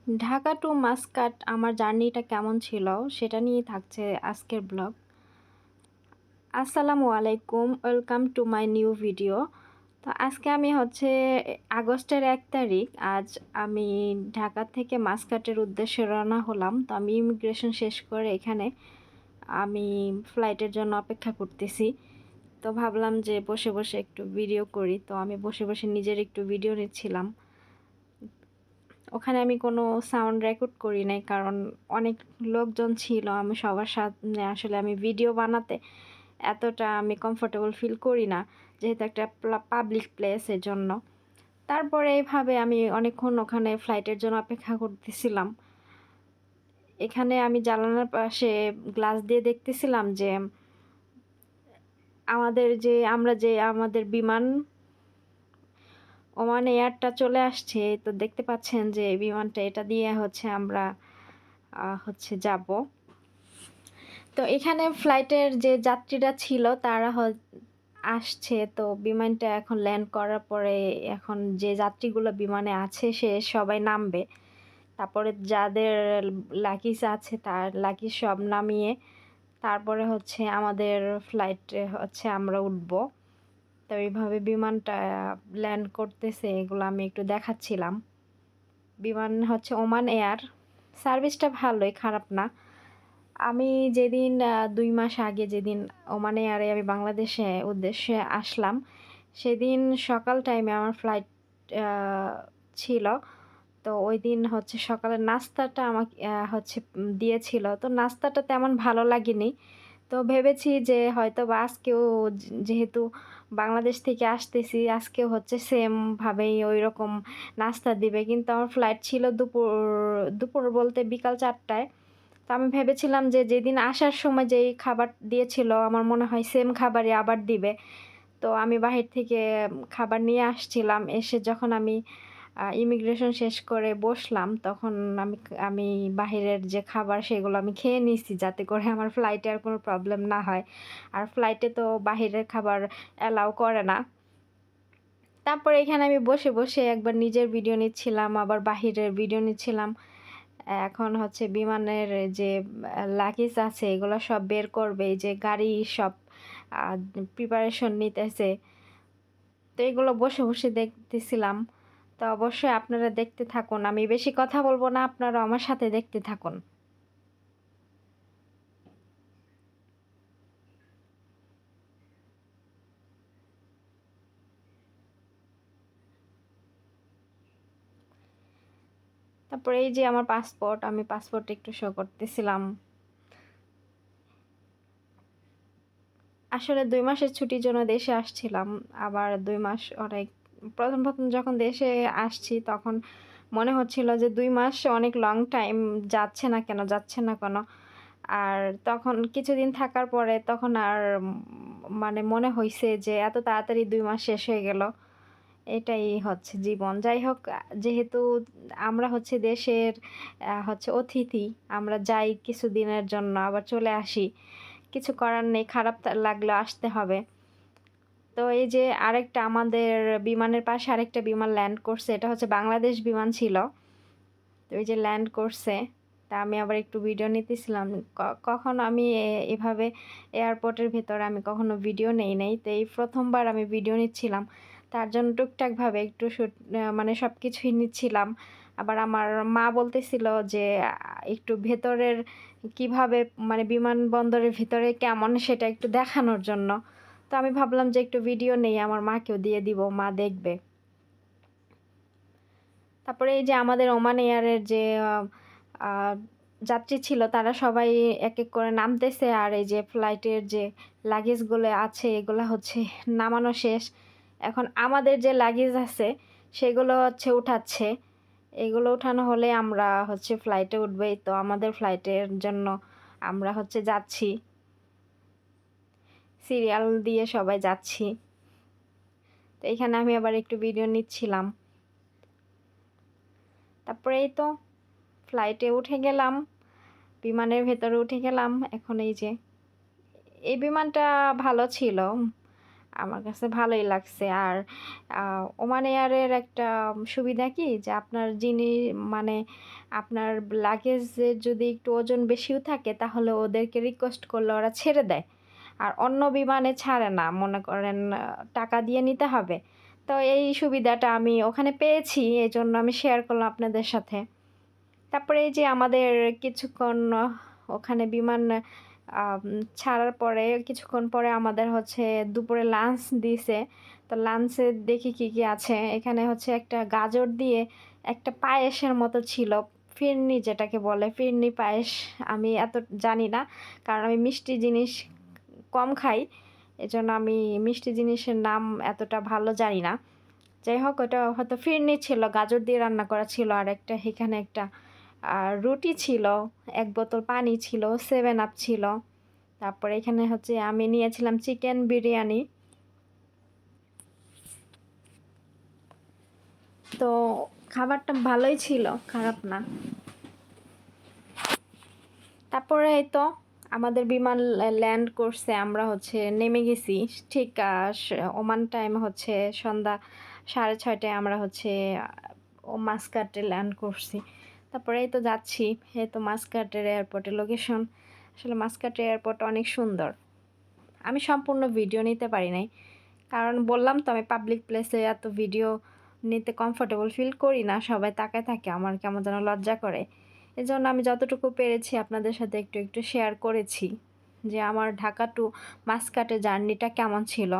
Dhaka two Muscat আমার জার্নিটা কেমন ছিল সেটা নিয়ে থাকছে আজকের ব্লগ। আসসালামু আলাইকুম, welcome to my new video. তো আজকে আমি আগস্টের 1 তারিখ। আজ আমি ঢাকা থেকে মাস্কাটের উদ্দেশ্যে রওনা হলাম। তো আমি ইমিগ্রেশন শেষ করে এখানে আমি ফ্লাইটের জন্য অপেক্ষা করতেছি। তো ভাবলাম যে বসে বসে একটু ভিডিও করি। তো আমি বসে বসে নিজের একটু ভিডিও নিচ্ছিলাম। ওখানে আমি কোনো সাউন্ড রেকর্ড করি নাই, কারণ অনেক লোকজন ছিল। আমি সবার সামনে আসলে আমি ভিডিও বানাতে এতটা আমি কমফোর্টেবল ফিল করি না, যেহেতু একটা পাবলিক প্লেসের জন্য। তারপরে এইভাবে আমি অনেকক্ষণ ওখানে ফ্লাইটের জন্য অপেক্ষা করতেছিলাম। এখানে আমি জানালার পাশে গ্লাস দিয়ে দেখতেছিলাম যে আমাদের বিমান ওমান এয়ারটা চলে আসছে। তো দেখতে পাচ্ছেন যে বিমানটা, এটা দিয়ে আমরা যাব। তো এখানে ফ্লাইটের যে যাত্রীরা ছিল তারা আসছে। তো বিমানটা এখন ল্যান্ড করার পরে এখন যে যাত্রীগুলো বিমানে আছে সে সবাই নামবে। তারপরে যাদের লাগেজ আছে তার লাগেজ সব নামিয়ে তারপরে আমাদের ফ্লাইটে আমরা উঠব। তো এইভাবে বিমানটা ল্যান্ড করতেছে, এগুলো আমি একটু দেখাচ্ছিলাম। বিমান ওমান এয়ার, সার্ভিসটা ভালোই, খারাপ না। আমি যেদিন 2 মাস আগে যেদিন ওমান এয়ারে আমি বাংলাদেশে উদ্দেশ্যে আসলাম, সেদিন সকাল টাইমে আমার ফ্লাইট ছিল। তো ওই দিন সকালের নাস্তাটা আমাকে দিয়েছিল। তো নাস্তাটা তেমন ভালো লাগেনি। তো ভেবেছি যে হয়তো বা আজকেও যেহেতু বাংলাদেশ থেকে আসতেছি, আজকেও সেমভাবেই ওই রকম নাস্তা দিবে। কিন্তু আমার ফ্লাইট ছিল দুপুর দুপুর বলতে বিকাল 4টায়। তো আমি ভেবেছিলাম যে যেদিন আসার সময় যেই খাবার দিয়েছিল আমার মনে হয় সেম খাবারই আবার দিবে। তো আমি বাহির থেকে খাবার নিয়ে আসছিলাম। এসে যখন আমি ইমিগ্রেশন শেষ করে বসলাম, তখন আমি আমি বাহিরের যে খাবার সেগুলো আমি খেয়ে নিয়েছি, যাতে করে আমার ফ্লাইটে আর কোনো প্রবলেম না হয়। আর ফ্লাইটে তো বাহিরের খাবার অ্যালাউ করে না। তারপরে এখানে আমি বসে বসে একবার নিজের ভিডিও নিচ্ছিলাম, আবার বাহিরের ভিডিও নিচ্ছিলাম। এখন বিমানের যে লাগেজ আছে এগুলো সব বের করবে, এই যে গাড়ি সব প্রিপারেশন নিতেছে। তো এগুলো বসে বসে দেখতেছিলাম। তো অবশ্যই আপনারা দেখতে থাকুন, আমি বেশি কথা বলবো না, আপনারা আমার সাথে দেখতে থাকুন। তারপরে এই যে আমার পাসপোর্ট, আমি পাসপোর্ট একটু শো করতেছিলাম। আসলে 2 মাসের ছুটির জন্য দেশে আসছিলাম। আবার 2 মাস অনেক, প্রথম প্রথম যখন দেশে আসছি তখন মনে হচ্ছিল যে 2 মাস অনেক লং টাইম, যাচ্ছে না কেন। আর তখন কিছুদিন থাকার পরে তখন আর মানে মনে হয়েছে যে এত তাড়াতাড়ি 2 মাস শেষ হয়ে গেল। এটাই জীবন। যাই হোক, যেহেতু আমরা দেশের অতিথি, আমরা যাই কিছুদিনের জন্য আবার চলে আসি। কিছু করার নেই, খারাপ লাগলেও আসতে হবে। তো এই যে আরেকটা আমাদের বিমানের পাশে আরেকটা বিমান ল্যান্ড করছে, এটা বাংলাদেশ বিমান ছিল। তো এই যে ল্যান্ড করছে, তা আমি আবার একটু ভিডিও নিতেছিলাম। কখনো আমি এভাবে এয়ারপোর্টের ভেতরে আমি কখনো ভিডিও নেই নাই। তো এই প্রথমবার আমি ভিডিও নিচ্ছিলাম, তার জন্য টুকটাকভাবে একটু মানে সব কিছুই নিচ্ছিলাম। আবার আমার মা বলতেছিল যে একটু ভেতরের কিভাবে, মানে বিমানবন্দরের ভিতরে কেমন সেটা একটু দেখানোর জন্য। তো আমি ভাবলাম যে একটু ভিডিও নেই, আমার মাকেও দিয়ে দিব, মা দেখবে। তারপরে এই যে আমাদের ওমান এয়ারের যে আহ, যাত্রী ছিল তারা সবাই এক এক করে নামতেছে। আর এই যে ফ্লাইটের যে লাগেজগুলো আছে এগুলো নামানো শেষ। এখন আমাদের যে লাগেজ আছে সেগুলো উঠাচ্ছে। এগুলো উঠানো হলে আমরা ফ্লাইটে উঠবেই। তো আমাদের ফ্লাইটের জন্য আমরা যাচ্ছি, সিরিয়াল দিয়ে সবাই যাচ্ছি। তো এখানে আমি আবার একটু ভিডিও নিচ্ছিলাম। তারপরে এই তো ফ্লাইটে উঠে গেলাম, বিমানের ভেতরে উঠে গেলাম। এখন এই যে এই বিমানটা ভালো ছিল। আমার কাছে ভালোই লাগছে। আর ওমান এয়ারের একটা সুবিধা কি যে আপনার মানে আপনার লাগেজের যদি একটু ওজন বেশিও থাকে তাহলে ওদেরকে রিকোয়েস্ট করলে ওরা ছেড়ে দেয়। আর অন্য বিমানে ছাড়ে না। মনে করেন টাকা দিয়ে নিতে হবে। তো এই সুবিধাটা আমি ওখানে পেয়েছি। এজন্য আমি শেয়ার করলাম আপনাদের সাথে। তারপরে এই যে আমাদের কিছুক্ষণ ওখানে বিমান আম ছাড়ার পরে কিছুক্ষণ পরে আমাদের হচ্ছে দুপুরে লাঞ্চ দিছে। তো লাঞ্চে দেখি কি আছে। এখানে হচ্ছে একটা গাজর দিয়ে একটা পায়েসের মতো ছিল। ফিরনি যেটাকে বলে, ফিরনি পায়েস। আমি এত জানি না। কারণ আমি মিষ্টি জিনিস কম খাই। এজন্য আমি মিষ্টি জিনিসের নাম এতটা ভালো জানি না। যাই হোক ওটা হয়তো ফিরনি ছিল, গাজর দিয়ে রান্না করা ছিল। আর একটা এখানে একটা রুটি ছিল, ১ বোতল পানি ছিল, 7 আপ ছিল। তারপরে এখানে হচ্ছে আমি নিয়েছিলাম চিকেন বিরিয়ানি। তো খাবারটা ভালোই ছিল, খারাপ না। তারপরে এই তো আমাদের বিমান ল্যান্ড করছে, আমরা হচ্ছে নেমে গেছি। ঠিক ওমান টাইম হচ্ছে সন্ধ্যা 6:30টায় আমরা হচ্ছে মাস্কাটে ল্যান্ড করছি। তারপরে এই তো যাচ্ছি, এই তো মাস্কাটের এয়ারপোর্টের লোকেশন। আসলে মাস্কাট এয়ারপোর্ট অনেক সুন্দর। আমি সম্পূর্ণ ভিডিও নিতে পারি নাই, কারণ বললাম তো আমি পাবলিক প্লেসে এত ভিডিও নিতে কমফোর্টেবল ফিল করি না। সবাই তাকায় থাকে, আমার কেমন যেন লজ্জা করে। এজন্য আমি যতটুকু পেরেছি আপনাদের সাথে একটু একটু শেয়ার করেছি যে আমার ঢাকা টু মাস্কাটে জার্নিটা কেমন ছিল।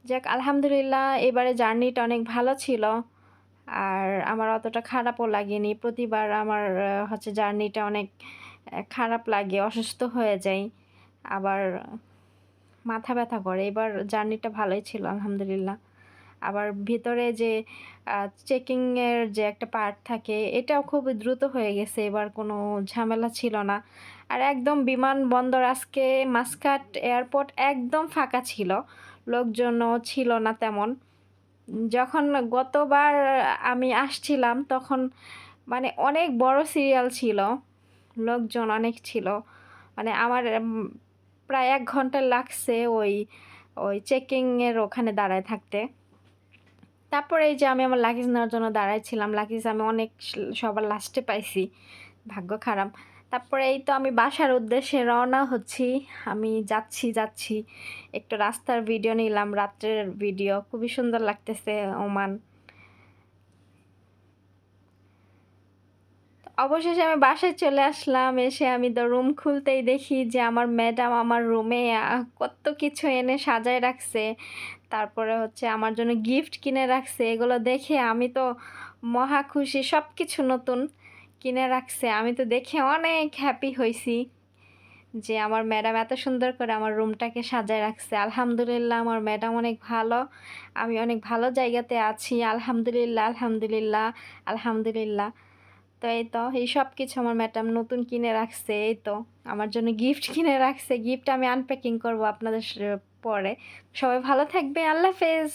যাক আলহামদুলিল্লাহ, এবারে জার্নিটা অনেক ভালো ছিল। আর আমার অতটা খারাপও লাগেনি। প্রতিবার আমার হচ্ছে জার্নিটা অনেক খারাপ লাগে, অসুস্থ হয়ে যাই, আবার মাথা ব্যথা করে। এবার জার্নিটা ভালোই ছিল আলহামদুলিল্লাহ। আবার ভিতরে যে চেকিংয়ের যে একটা পার্ট থাকে, এটাও খুব দ্রুত হয়ে গেছে, এবার কোনো ঝামেলা ছিল না। আর একদম বিমানবন্দর আজকে মাস্কাট এয়ারপোর্ট একদম ফাঁকা ছিল, লোকজনও ছিল না তেমন। যখন গতবার আমি আসছিলাম তখন মানে অনেক বড় সিরিয়াল ছিল, লোকজন অনেক ছিল। মানে আমার প্রায় 1 ঘন্টা লাগছে ওই ওই চেকিংয়ের ওখানে দাঁড়ায় থাকতে। তারপরে এই যে আমি আমার লাগেজ নেওয়ার জন্য দাঁড়াইছিলাম, লাগেজ আমি অনেক সবার লাস্টে পাইছি, ভাগ্য খারাপ। তারপরে এই তো আমি বাসার উদ্দেশ্যে রওনা হচ্ছি। আমি যাচ্ছি একটু রাস্তার ভিডিও নিলাম, রাত্রের ভিডিও, খুবই সুন্দর লাগতেছে ওমান। অবশেষে আমি বাসায় চলে আসলাম। এসে আমি তো রুম খুলতেই দেখি যে আমার ম্যাডাম আমার রুমে কত কিছু এনে সাজায় রাখছে। তারপরে হচ্ছে আমার জন্য গিফট কিনে রাখছে। এগুলো দেখে আমি তো মহা খুশি। সব কিছু নতুন কিনে রাখছে। আমি তো দেখে অনেক হ্যাপি হইছি যে আমার ম্যাডাম এত সুন্দর করে আমার রুমটাকে সাজায় রাখছে। আলহামদুলিল্লাহ, আমার ম্যাডাম অনেক ভালো। আমি অনেক ভালো জায়গাতে আছি। আলহামদুলিল্লাহ, আলহামদুলিল্লাহ, আলহামদুলিল্লাহ। তো এই তো এই সব কিছু আমার ম্যাডাম নতুন কিনে রাখছে। এই তো আমার জন্য গিফট কিনে রাখছে। গিফট আমি আনপ্যাকিং করব আপনাদের পরে। সবাই ভালো থাকবে। আল্লাহ হাফেজ।